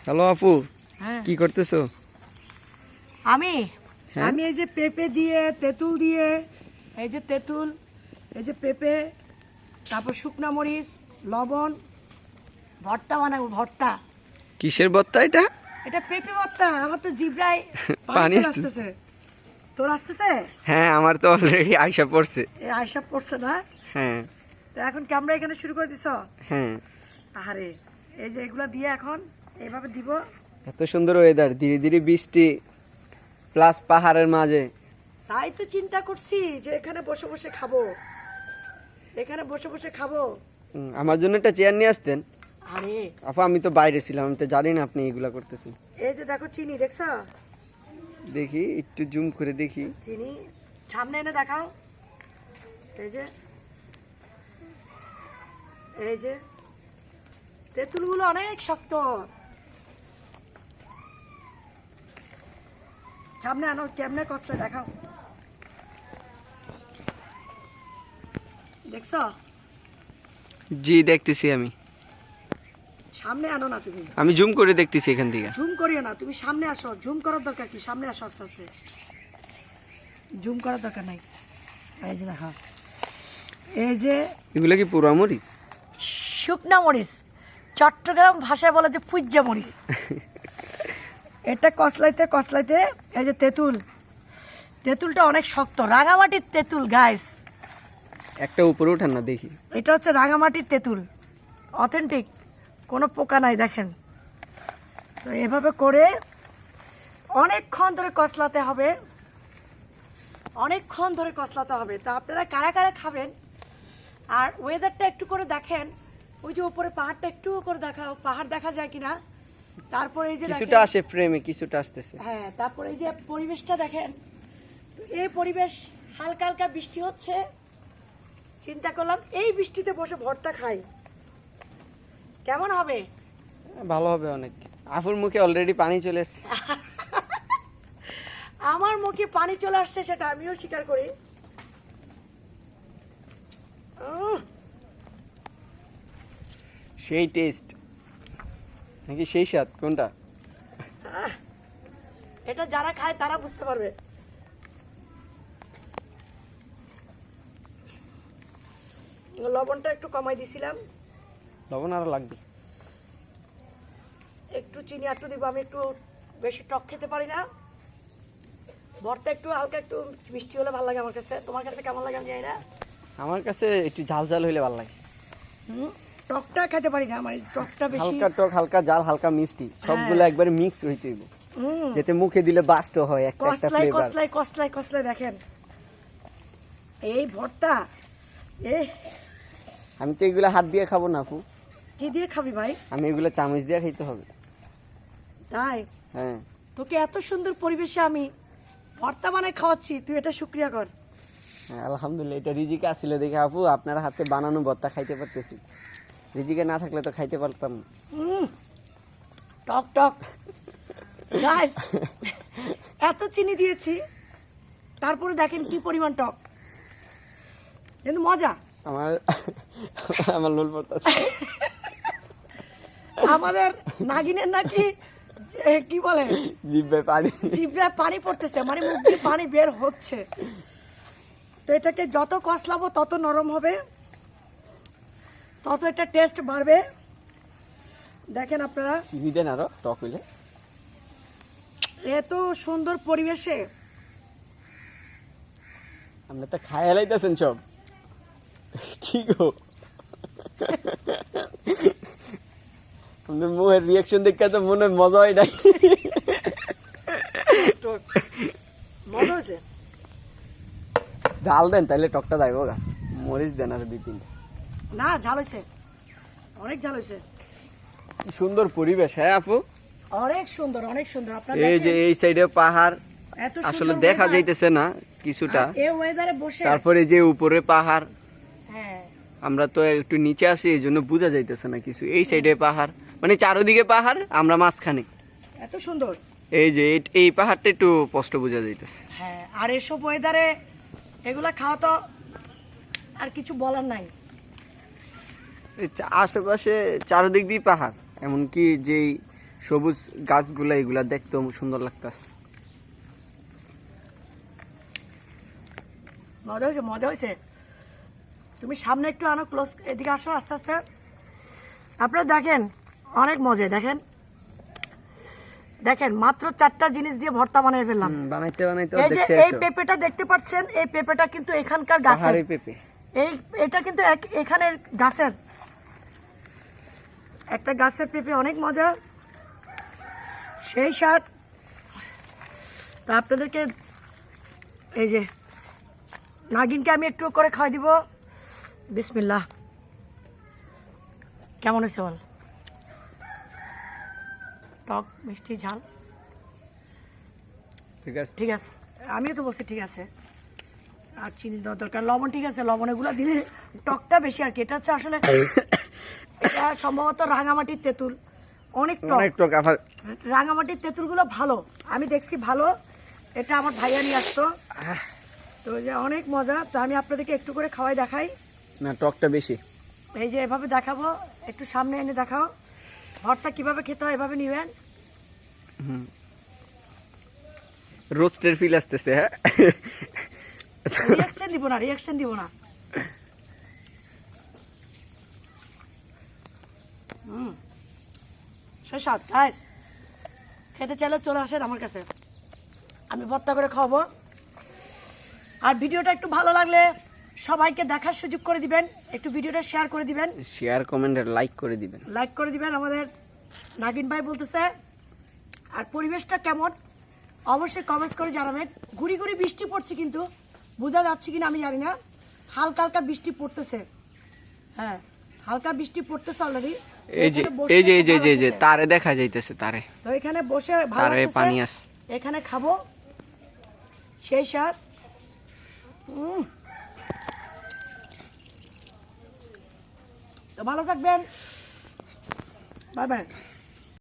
Hello আপু, হ্যাঁ কি করতেছো? আমি হ্যাঁ? আমি এই যে পেঁপে দিয়ে তেঁতুল দিয়ে এই যে তেঁতুল এই যে পেঁপে তারপর শুকনা মরিচ লবণ ভর্তা বানাবো ভর্তা। কিসের ভর্তা এটা? এটা পেঁপে ভর্তা। আমার তো জিভরায় পানি পানি চলে আসতেছে। আসতেছে। তোর আসতেছে? হ্যাঁ, আমার তো অলরেডি আইসা পড়ছে। এই আয়সা পড়ছে না? হ্যাঁ তো এখন ক্যামেরা এখানে শুরু করে দিছ? হ্যাঁ, আরে এই যে এগুলা দিয়ে এখন এইভাবে দিব। এত সুন্দর ওয়েদার, ধীরে ধীরে বৃষ্টি প্লাস পাহাড়ের মাঝে। তাই তো চিন্তা করছি যে এখানে বসে বসে খাবো, এখানে বসে বসে খাবো। আমার জন্য একটা চেয়ার নিয়ে আসতেন। আরে আপু, আমি তো বাইরে ছিলাম, আমি তো জানি না আপনি এগুলা করতেছেন। এই যে দেখো চিনি দেখছো? দেখি একটু জুম করে দেখি। চিনি সামনে এনে দেখাও। এই যে এই যে তেঁতুলগুলো অনেক শক্ত। সামনে আনো, কেমনে কষলে দেখাও। দেখছো? জি, দেখতেছি আমি। সামনে আনো না তুমি, আমি জুম করে দেখতেছি এখান থেকে। জুম করিও না, তুমি সামনে আসো। জুম করার দরকার কি? সামনে আসো আস্তে আস্তে, জুম করার দরকার নাই। এই যে দেখো, এই যে এগুলা কি পুরা মরিচ? শুকনা মরিচ, চট্টগ্রাম ভাষায় বলে যে ফুজ্জা মরিচ। এটা কসলাইতে কসলাইতে এই যে তেঁতুল, তেঁতুলটা অনেক শক্ত, রাঙামাটির তেঁতুল গাইস। একটা উপরে ওঠান না দেখি। এটা হচ্ছে রাঙামাটির তেঁতুল, অথেন্টিক, কোনো পোকা নাই দেখেন। তো এভাবে করে অনেকক্ষণ ধরে কসলাতে হবে, অনেকক্ষণ ধরে কসলাতে হবে। তো আপনারা কারা কারা খাবেন? আর ওয়েদারটা একটু করে দেখেন, ওই যে উপরে পাহাড়টা একটু করে দেখাও, পাহাড় দেখা যায় কিনা। তারপরে এই যে কিছুটা দেখেন, আসে ফ্রেমে, কিছুটা আসতেছে। হ্যাঁ তারপরে এই যে পরিবেশটা দেখেন। তো এই পরিবেশ, হালকা হালকা বৃষ্টি হচ্ছে। চিন্তা করলাম এই বৃষ্টিতে বসে ভর্তা খাই, কেমন হবে? ভালো হবে অনেক। আপুর মুখে অলরেডি পানি চলে এসছে। আমার মুখে পানি চলে আসছে, সেটা আমিও স্বীকার করি। সেই টেস্ট নাকি সেই স্বাদ, কোনটা? এটা যারা খায় তারা বুঝতে পারবে। লবণটা একটু কমাই দিছিলাম, লবণ আরো লাগবে। একটু চিনি একটু দিব। আমি একটু বেশি টক খেতে পারি না। ভর্তা একটু হালকা একটু মিষ্টি হলে ভালো লাগে আমার কাছে। তোমার কাছে কেমন লাগে আমি জানি না। আমার কাছে একটু ঝাল ঝাল হইলে ভালো লাগে। টকটা খেতে পারি না, আমার টকটা বেশি। হালকা টক, হালকা ঝাল, হালকা মিষ্টি, সবগুলো একবারে মিক্স হইতে হইব, যাতে মুখে দিলে বাস্ট হয় একটা একটা কসলাই ফ্লেভার। কসলাই কসলাই কসলাই দেখেন এই ভর্তা। এ আমি তো এগুলা হাত দিয়ে খাবো না আপু, কি দিয়ে খাবি ভাই? আমি এগুলো চামচ দিয়ে খাইতে হবে। তাই হ্যাঁ তোকে এত সুন্দর পরিবেশে আমি ভর্তা বানায় খাওয়াচ্ছি, তুই এটা শুক্রিয়া কর। হ্যাঁ, আলহামদুলিল্লাহ। এটা রিজিকে আসছিল দেখে আপু আপনার হাতে বানানো ভর্তা খাইতে পারতেছি। রিজিকে না থাকলে তো খাইতে পারতাম না। টক টক গাইস, এত চিনি দিয়েছি, তারপরে দেখেন কি পরিমাণ টক, কিন্তু মজা। আমার আমার লোল ভর্তা আমাদের নাগিনের নাকি কি বলে, জিভে পানি। জিভে পানি পড়তেছে, মানে মুখ দিয়ে পানি বের হচ্ছে। তো এটাকে যত কষলাবো তত নরম হবে, তত এটা টেস্ট বাড়বে। দেখেন আপনারা, চিনি দেন আরো টক হইলে। এত সুন্দর পরিবেশে আপনি তো খাই হেলাইতেছেন সব, কি গো? আপনার মুখের রিয়াকশন দেখে তো মনে হয় মজা হয় নাই। মজা হয়েছে। জাল দেন তাহলে টকটা যাইব গা। মরিচ দেন আর দুই তিনটা। না ঝাল হয়েছে, অনেক ঝাল হয়েছে। কি সুন্দর পরিবেশ, হ্যাঁ আপু। অনেক সুন্দর, অনেক সুন্দর। আপনারা এই যে দেখেন, এই সাইডে পাহাড়, এত আসলে সুন্দর দেখা weather, যাইতেছে না কিছুটা। আর এই ওয়েদারে বসে, তারপরে যে উপরে পাহাড়, হ্যাঁ আমরা তো একটু নিচে আছি, এই জন্য বোঝা যাইতেছে না কিছু। এই সাইডে পাহাড়, মানে চারোদিকে পাহাড়, আমরা মাঝখানে। এত সুন্দর। এই যে এই পাহাড়টা একটু স্পষ্ট বোঝা যাইতেছে। হ্যাঁ, আর এসব ওয়েদারে এগুলা খাওয়া তো আর কিছু বলার নাই। আশেপাশে চারদিক দিয়ে পাহাড়, এমনকি যেই সবুজ গাছগুলা এগুলা দেখতেও সুন্দর লাগতাছে। মজা হয়েছে, মজা হয়েছে। তুমি সামনে একটু আনো, ক্লোজ, এদিকে আসো আস্তে আস্তে। আপনারা দেখেন অনেক মজা। দেখেন দেখেন মাত্র 4টা জিনিস দিয়ে ভর্তা বানিয়ে ফেললাম। বানাইতে বানাইতে এই যে দেখছে এই পেঁপেটা দেখতে পাচ্ছেন, এই পেঁপেটা কিন্তু এখানকার গাছের। পাহাড়ি পেঁপে। এটা কিন্তু এখানের গাছের, একটা গাছের পেঁপে, অনেক মজা, সেই স্বাদ। তা আপনাদেরকে এই যে নাগিনকে আমি একটু করে খাওয়াই দিব। বিসমিল্লাহ। কেমন হয়েছে বল? টক, মিষ্টি, ঝাল? ঠিক আছে, ঠিক আছে, আমিও তো বলছি ঠিক আছে। আর চিনি দেওয়ার দরকার, লবণ ঠিক আছে, লবণ এগুলো দিলে টকটা বেশি আর কি। এটা হচ্ছে আসলে এটা সম্ভবত রাঙামাটির তেঁতুল, অনেক টক। অনেক টক। আবার রাঙামাটির তেঁতুলগুলো ভালো, আমি দেখছি ভালো। এটা আমার ভাইয়া নিয়ে আসতো, তো ওই যে অনেক মজা। তো আমি আপনাদেরকে একটু করে খাওয়াই দেখাই। না, টকটা বেশি। এই যে এভাবে দেখাবো, একটু সামনে এনে দেখাও ভর্তা কিভাবে খেতে হয়, এভাবে নিবেন। রোস্টের ফিল আসতেছে। হ্যাঁ, রিয়াকশন দিব না, রিয়াকশন দিব না। স্বাদ গাইস, খেতে চাইলে চলে আসেন আমার কাছে, আমি ভর্তা করে খাওয়াবো। আর ভিডিওটা একটু ভালো লাগলে সবাইকে দেখার সুযোগ করে দিবেন, একটু ভিডিওটা শেয়ার করে দিবেন, শেয়ার, কমেন্ট আর লাইক করে দিবেন। লাইক করে দিবেন। আমাদের নাগিন ভাই বলতেছে। আর পরিবেশটা কেমন অবশ্যই কমেন্টস করে জানাবেন। গুড়ি গুড়ি বৃষ্টি পড়ছে, কিন্তু বোঝা যাচ্ছে কিনা আমি জানি না। হালকা হালকা বৃষ্টি পড়তেছে, হ্যাঁ হালকা বৃষ্টি পড়তেছে অলরেডি। এই যে এই যে এই যে এই যে তারে দেখা যাইতেছে, তারে, তো এখানে বসে ভালো তারে লাগতেছে, পানি আছে। এখানে খাবো, সেই স্বাদ। তো ভালো থাকবেন, বাই বাই।